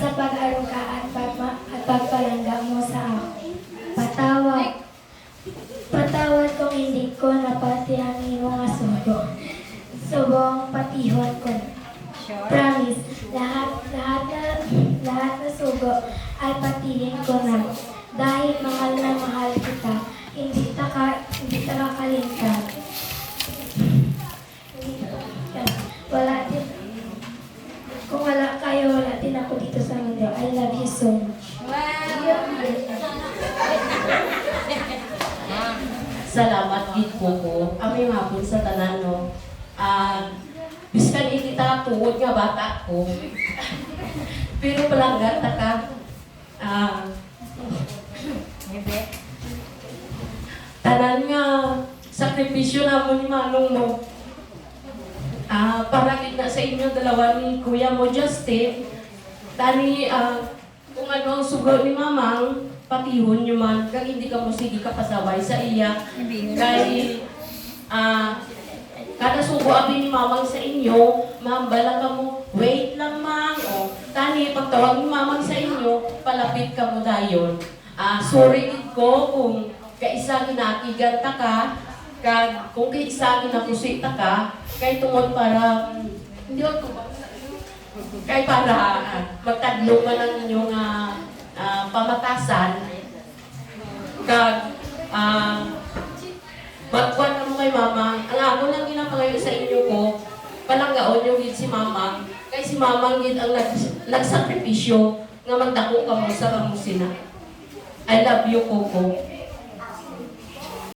sa pag-aruga at pagpalangga mo sa akin. Patawad kung hindi ko napati ang iyong asugo. Subong patihon ko. Promise, lahat na sugo ay patihin ko na. Dahil mahal na mahal kita, hindi ta kakalimtan. Kung wala kayo, wala din ako dito sa mundo. I love you so much. Salamat gid ko. Ami mapon sa tanan no. Biskan kita tuod nga bata ko. Pero palangga ta ka. Tanan nga sakripisyo namon ni manong mo. Para gid na sa inyo dalawa ni Kuya mo Justin. Tani kung ano ang sugo ni Mamang, patihon nyo man, kag hindi ka mo sige kapasaway sa iya. Kay, kada sugo abi ni Mamang sa inyo, ma'am, bala ka mo, wait lang ma'am, o, tani, pagtawag ni Mamang sa inyo, palapit ka mo dayon. Sorry gid ko kung kaisa ginakigan ta ka, kag kung kaisa ginakusita ka, kay tungod para, hindi ako kay para magtadlungan ang inyong pamatasan kag magkuhan na mo kay Mama. Ang ako lang ginapangayon sa inyo ko, palanggaon yung gid si Mama. Kay si Mama gid ang nagsakripisyo nga magdako ka mo sa kamusina. I love you, Coco.